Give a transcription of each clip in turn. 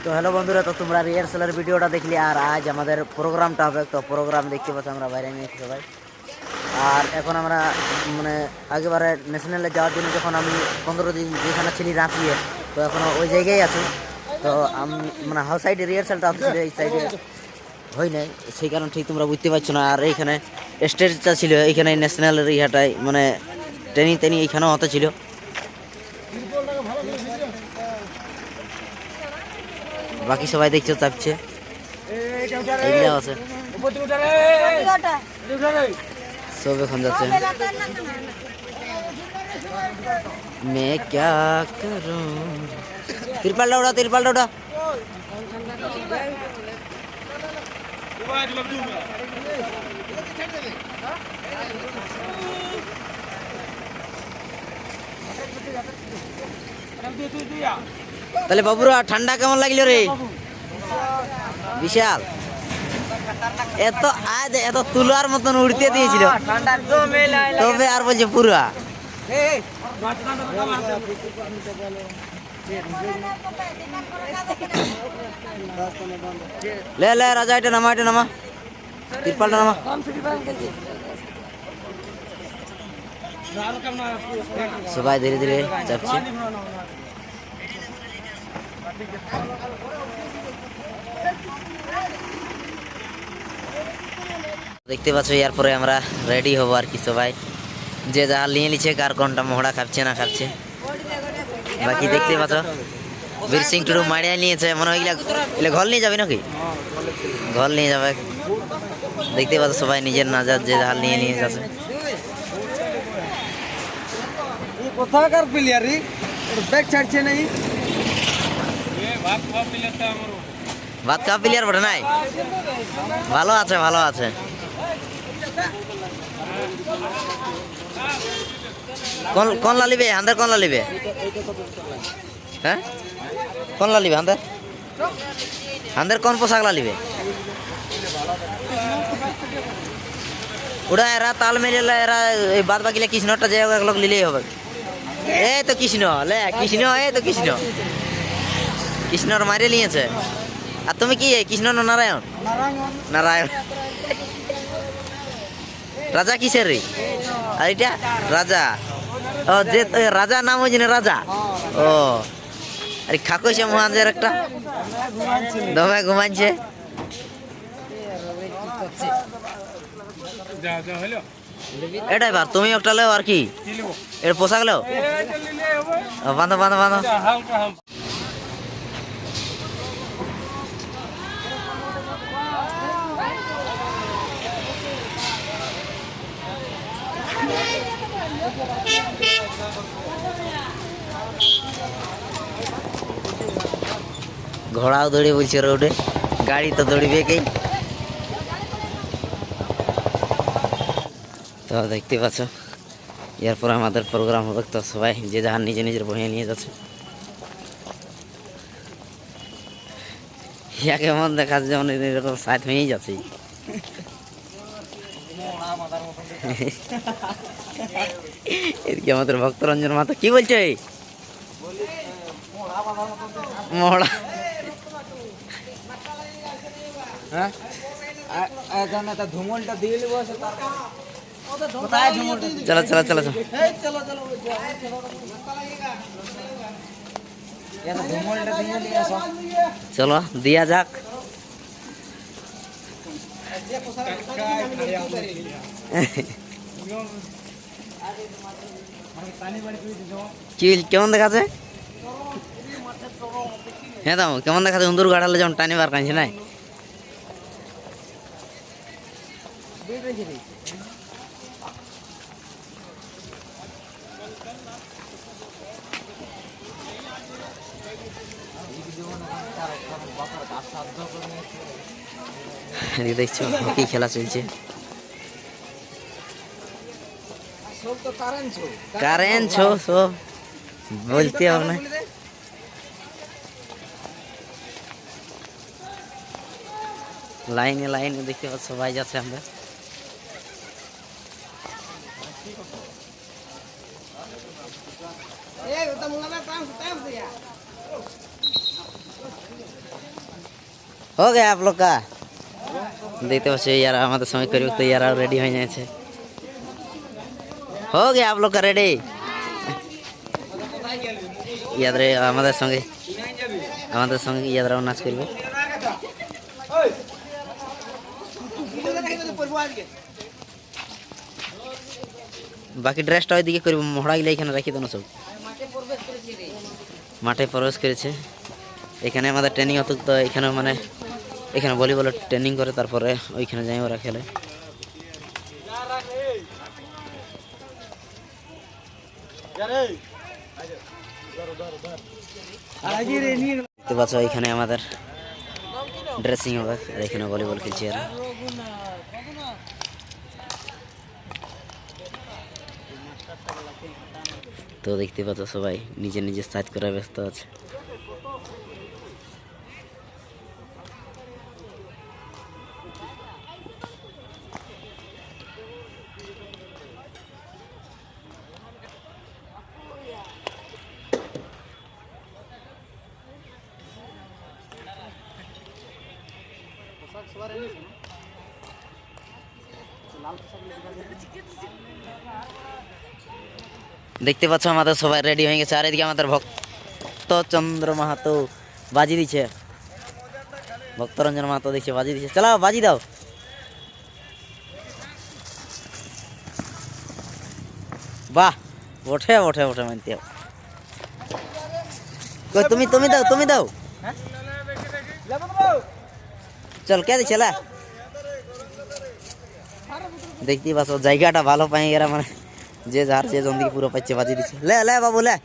তো হ্যালো বন্ধুরা, তো তোমরা রিহার্সালের ভিডিওটা দেখলি, আর আজ আমাদের প্রোগ্রামটা হবে। তো প্রোগ্রাম দেখতে পাচ্ছ আমরা বাইরে নিয়েছি সবাই। আর এখন আমরা মানে আগেবারে ন্যাশনালে যাওয়ার জন্য যখন আমি 15 দিন যেখানে ছিলি রাঁচিয়ে, তো এখনও ওই জায়গায় আছি। তো আমি মানে হাউ সাইডে রিহার্সালটা হচ্ছিল, এই সাইডে হয় নাই, সেই কারণে ঠিক তোমরা বুঝতে পারছো না। আর এইখানে স্টেজটা ছিল, এইখানে ন্যাশনালের ইহাটাই মানে ট্রেনিং এইখানেও হতে ছিল। বাকি সবাই দেখছো চাপছে, এইগুলো আছে সব এখন যাচ্ছে। मैं क्या करूं, तिरपालটা ওটা, तिरपालটা ওটা। তাহলে বাবুরা ঠান্ডা কেমন লাগলো রে? বিশাল, এত আজ এত তুলার মতন উড়তে দিয়েছিল, তবে আর বলছে পুরা ले ले राजा, এটা নামা, এটা নামা, তিরপালটা নামা। সবাই ধীরে ধীরে চাপছে। দেখতে পাচ্ছ, এরপরে আমরা রেডি হবো আর কি। সবাই যে যা নিয়ে নিচ্ছে, কার কোনটা মোহড়া খাচ্ছে না খাচ্ছে। বাকি দেখতে পাচ্ছ বীর সিং টুডু মারিয়া নিয়েছে, মনে হয় এগুলা ঘর নিয়ে যাবে নাকি? ঘর নিয়ে যাবে। দেখতে পাচ্ছ সবাই নিজের নাজার যে জাল নিয়ে নিয়ে যাচ্ছে। কোথাকার প্লেয়ার রে, ব্যাক ছাড়ছে নাই। ভাত খাওয়া প্লেয়ার বটে নাই, ভালো আছে ভালো আছে। কোন কোন লালিবে হান্দার, কোন লালিবে? হ্যাঁ কোন লালিবে হান্দার? হান্দার কোন পোশাক লালিবে? ওরা এরা তাল মেলে, এরা এই বাদ বাকিলে কৃষ্ণটা যে এক লোক নিলেই হবে। এই তো কৃষ্ণ, লে কৃষ্ণ, এই তো কৃষ্ণ, কৃষ্ণর মারিয়ে নিয়েছে। আর তুমি কি কৃষ্ণ না নারায়ণ? নারায়ণ। রাজা কিসের রে? আর এটা রাজা, ও যে রাজা নাম ওই জন্য রাজা। ও আরে খাকইছে মহাজের একটা দমে ঘুমাচ্ছে। এটাই বার, তুমি একটা লেও আর কি, এর পোশাক লেও, বাঁধো বাঁধো বাঁধো। ঘোড়াও দৌড়ে বলছে রোডে, গাড়ি তো দৌড়বে কে। তো দেখতে পাচ্ছ এরপর আমাদের প্রোগ্রাম হবে। তো সবাই যে যার নিজে নিজের বইয়ে নিয়ে যাচ্ছে। ইয়া কেমন দেখা যাচ্ছে, যেমন এরকম সাইড হয়েই যাচ্ছে। এদিকে আমাদের ভক্তরঞ্জন মাতা কি বলছে? মহড়া, হ্যাঁ ধুমলটা দিয়ে নেবো। চলো চলো চলো চলো, চলো দিয়া যাক। কি কেমন দেখাচ্ছে? হ্যাঁ দাম কেমন দেখাচ্ছে? উন্দুর গাড়ালে যেমন টানিবার কাঁদছে নাই। দেখছো হকি খেলা চলছে, কারেন্ট ছো সব বলতে হবে না। লাইনে লাইনে দেখতে পাচ্ছ সবাই যাচ্ছে। আমরা हो गया आप लोग का देखते बच्चे यार हमारे समय करीब तो यार रेडी हो जाए हो गया आप लोग का रेडी याद रे हमारे संगे याद रहो नाच करबे বাকি ড্রেসটা ওইদিকে করব মহড়া গিলা এখানে রাখি দেন সব মাঠে প্রবেশ করেছে এখানে আমাদের ট্রেনিং হতো তো এখানে মানে এখানে ভলিবল ট্রেনিং করে তারপরে ওইখানে যাই ওরা খেলে দেখতে পাচ্ছ এখানে আমাদের ড্রেসিং হবে আর এখানে ভলিবল খেলছে এরা তো দেখতে পাচ্ছ সবাই নিজে নিজে সাইড করে ব্যস্ত আছে দেখতে পাচ্ছ আমাদের সবাই রেডি হয়ে গেছে আর এদিকে আমাদের ভক্তচন্দ্র মাহাতো বাজি দিচ্ছে ভক্তরঞ্জন মাহাতো দেখছে বাজি দিচ্ছে চালাও বাজি দাও বাহ ওঠে ওঠে ওঠে মানতে কই তুমি দাও চল কে দিচ্ছে লা দেখতে পাচ্ছ জায়গাটা ভালো পাই এরা মানে যে যার যে জন দিকে পুরো পাচ্ছে বাজি দিচ্ছে লে লে বাবু লে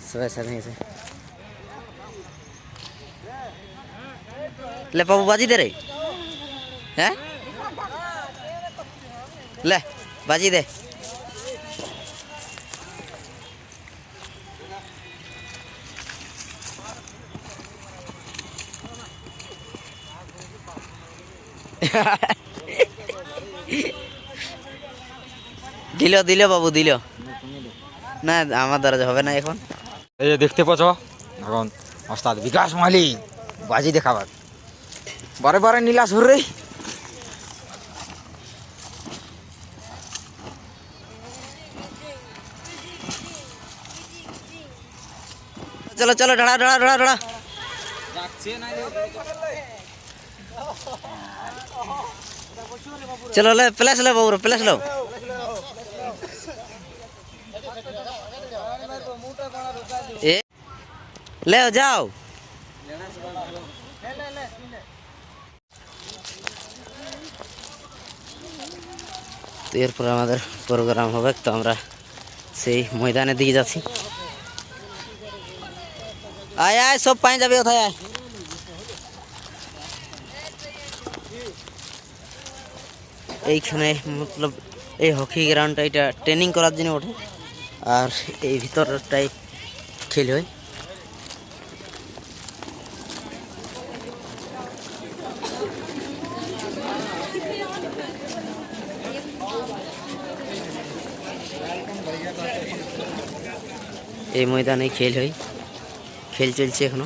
সবাই সাথে আছে লে বাবু বাজি দে রে হ্যাঁ লে বাজি দে দিল বাবু দিল না আমার দ্বারা হবে না এখন এই যে দেখতে পাচ্ছ এখন ওস্তাদ বিকাশ মালিক বাজি দেখাবার বারে বারে নীলা সুর রে চলো চলো ঢাড়া ঢাড়া ঢাড়া ঢাড়া चलो ले प्लस लो बाबू प्लस लो ए ले जाओ তো এরপর আমাদের প্রোগ্রাম হবে তো আমরা সেই ময়দানের দিকে যাচ্ছি আয় আয় সব পাই যাবে কোথায় আয় এইখানে মতলব এই হকি গ্রাউন্ডটা এটা ট্রেনিং করার জন্য ওঠে আর এই ভিতরটাই খেল হয় এই ময়দানে খেল হয় খেল চলছে এখনো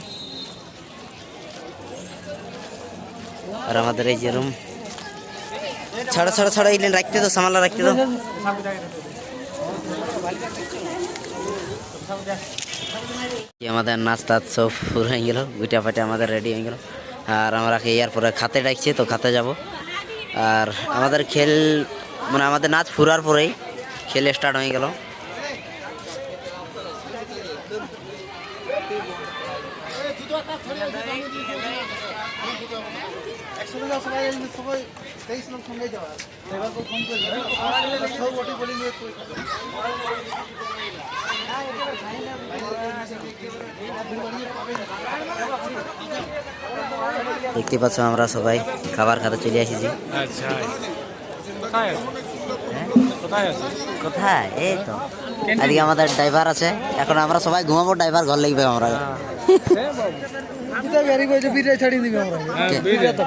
আর আমাদের এই যে রুম ছাড়া ছাড়া ছাড়া এই রাখতে তো সামালা রাখতে তো আমাদের নাস্তা সব পুরো হয়ে গেল গুটা ফাটে আমাদের রেডি হয়ে গেল আর আমরা এরপরে খাতে ডাকছে তো খাতে যাব আর আমাদের খেল মানে আমাদের নাচ ফুরার পরেই খেল স্টার্ট হয়ে গেল দেখতে পাচ্ছ আমরা সবাই খাবার খাতে চলে এসেছি আচ্ছা কোথায়? এই তো এদিকে আমাদের ড্রাইভার আছে, এখন আমরা সবাই ঘুমাবো, ড্রাইভার ঘর লাগবে আমরা।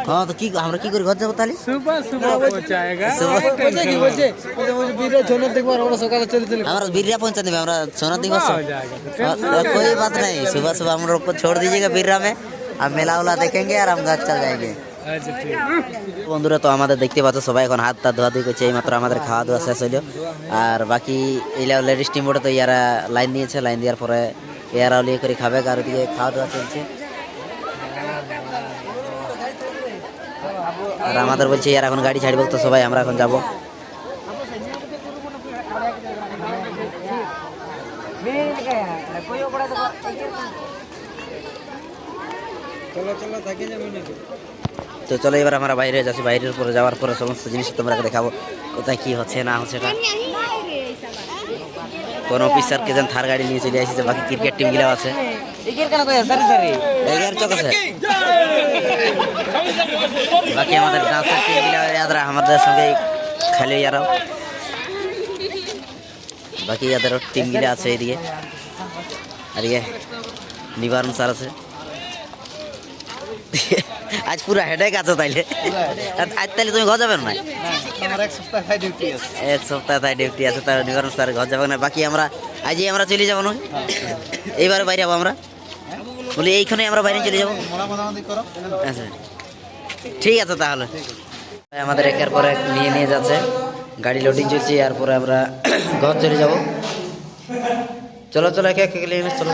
হ্যাঁ তো কি আমরা কি করে ঘর যাবো তাহলে? আমরা बिररा पहुंचा देंगे, हमरा सोना दिवस कोई बात नहीं, सुबह सुबह हम लोग को छोड़ दीजिएगा बिररा में, हम मेला उला देखेंगे और हम घर चल जाएंगे। বন্ধুরা তো আমাদের দেখতে পাচ্ছ সবাই এখন হাত তা ধোয়া ধুই করছে, এই মাত্র আমাদের খাওয়া দাওয়া শেষ হইলো। আর বাকি এইলা লেডিস টিম বোর্ডে তো ইয়ারা লাইন দিয়েছে, লাইন দেওয়ার পরে ইয়ারা লিয়ে করে খাবে, আর ওদিকে খাওয়া দাওয়া চলছে। আর আমাদের বলছে ইয়ার এখন গাড়ি ছাড়ব, তো সবাই আমরা এখন যাবো। তো চলো এবার আমরা বাইরে যাচ্ছি, বাইরের পরে যাওয়ার পরে সমস্ত জিনিস তোমরা দেখাবো কোথায় কি হচ্ছে না হচ্ছে। কোন অফিসারকে যেন থার গাড়ি নিয়ে চলে আসছে, বাকি ক্রিকেট টিম গুলো আছে। বাকি আমাদের ডান্সার টিম গুলো আমাদের সঙ্গে খালি যারা, বাকি যাদের টিম গুলো আছে এইদিকে। আর ইয়ে নিবারণ স্যার আছে। আজ পুরো হেডেক আছে তাইলে, আজ তাইলে তুমি ঘর যাবেন না? এক সপ্তাহ তাই ডিউটি আছে, তার নিবারণ স্যার ঘর যাবেন না। বাকি আমরা আজই আমরা চলে যাবো না, এইবারে বাইরে যাবো আমরা, বলি এইখানে আমরা বাইরে চলে যাবো। আচ্ছা ঠিক আছে তাহলে। আমাদের একের পর এক নিয়ে নিয়ে যাচ্ছে, গাড়ি লোডিং চলছে, এরপরে আমরা ঘর চলে যাবো। চলো চলো একে একে চলো।